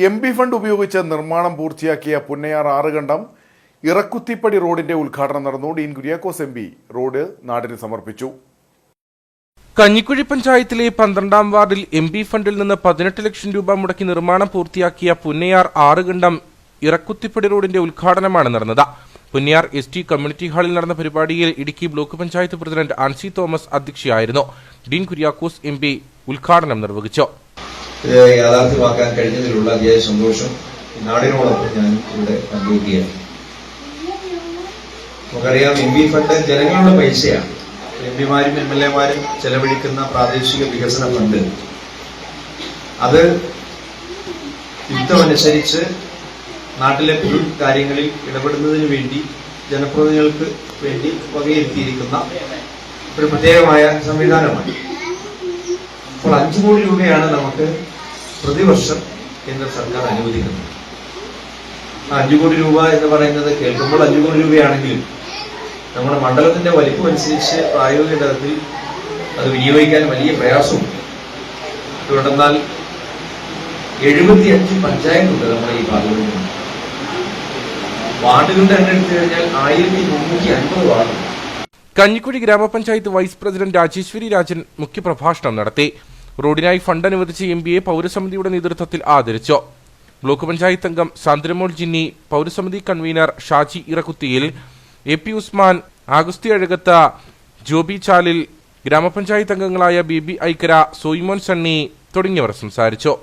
MP fund ഉപയോഗിച്ച് നിർമ്മാണം പൂർത്തിയാക്കിയ പുന്നയാർ ആറുകണ്ടം ഇറക്കുത്തിപ്പടി റോഡിന്റെ ഉദ്ഘാടനം നടന്നു. ഡീൻ കുര്യാക്കോസ് MP റോഡ് നാടിന് സമർപ്പിച്ചു. കഞ്ഞിക്കുഴി പഞ്ചായത്തിലെ 12ാം വാർഡിൽ MP ഫണ്ടിൽ നിന്ന് 18 ലക്ഷം രൂപ മുടക്കി നിർമ്മാണം പൂർത്തിയാക്കിയ പുന്നയാർ ആറുകണ്ടം ഇറക്കുത്തിപ്പടി റോഡിന്റെ ഉദ്ഘാടനമാണ് നടന്നത്. പുന്നയാർ ST കമ്മ്യൂണിറ്റി ഹാളിൽ നടന്ന പരിപാടിയിൽ ഇടുക്കി ബ്ലോക്ക് പഞ്ചായത്ത് പ്രസിഡന്റ് ആൻസി തോമസ് അധ്യക്ഷയായിരുന്നു. ഡീൻ കുര്യാക്കോസ് MP ഉദ്ഘാടനം നിർവഹിച്ചു. യാഥാർത്ഥ്യമാക്കാൻ കഴിഞ്ഞതിലുള്ള അതിയായ സന്തോഷം നാടിനോടൊപ്പം ഞാൻ ഇവിടെ പങ്കുവയ്ക്കുകയാണ്. നമുക്കറിയാം, MP ഫണ്ട് ജനങ്ങളുടെ പൈസയാണ്. MP-മാരും MLA-മാരും ചെലവഴിക്കുന്ന പ്രാദേശിക വികസന ഫണ്ട് അത് യുദ്ധമനുസരിച്ച് നാട്ടിലെ പൊതു കാര്യങ്ങളിൽ ഇടപെടുന്നതിന് വേണ്ടി ജനപ്രതിനിധികൾക്ക് വേണ്ടി വകയിരുത്തിയിരിക്കുന്ന ഒരു പ്രത്യേകമായ സംവിധാനമാണ്. അപ്പോൾ 5 കോടി രൂപയാണ് നമുക്ക് പ്രതിവർഷം കേന്ദ്ര സർക്കാർ അനുവദിക്കുന്നത്. 5 കോടി രൂപ എന്ന് പറയുന്നത് കേൾക്കുമ്പോൾ 5 കോടി രൂപയാണെങ്കിലും നമ്മുടെ മണ്ഡലത്തിന്റെ വലിപ്പം അനുസരിച്ച് പ്രായോഗിക തലത്തിൽ അത് വിനിയോഗിക്കാൻ വലിയ പ്രയാസമുണ്ട്. അതുകൊണ്ടെന്നാൽ 75 പഞ്ചായത്തുണ്ട് നമ്മുടെ ഈ ഭാഗങ്ങളിൽ. വാർഡുകളുടെ എണ്ണം എടുത്തു കഴിഞ്ഞാൽ 1350 വാർഡുണ്ട്. കഞ്ഞിക്കുഴി ഗ്രാമപഞ്ചായത്ത് വൈസ് പ്രസിഡന്റ് രാജേശ്വരി രാജൻ മുഖ്യപ്രഭാഷണം നടത്തി. റോഡിനായി ഫണ്ട് അനുവദിച്ച MP പൗരസമിതിയുടെ നേതൃത്വത്തിൽ ആദരിച്ചു. ബ്ലോക്ക് പഞ്ചായത്ത് അംഗം സാന്ദ്രമോൾ ജിന്നി, പൗരസമിതി കൺവീനർ ഷാജി ഇറക്കുത്തിയിൽ, AP ഉസ്മാൻ, ആഗസ്തി അഴകത്ത്, ജോബി ചാലിൽ, ഗ്രാമപഞ്ചായത്ത് അംഗങ്ങളായ BB ഐക്കര, സോയിമോൻ സണ്ണി തുടങ്ങിയവർ സംസാരിച്ചു.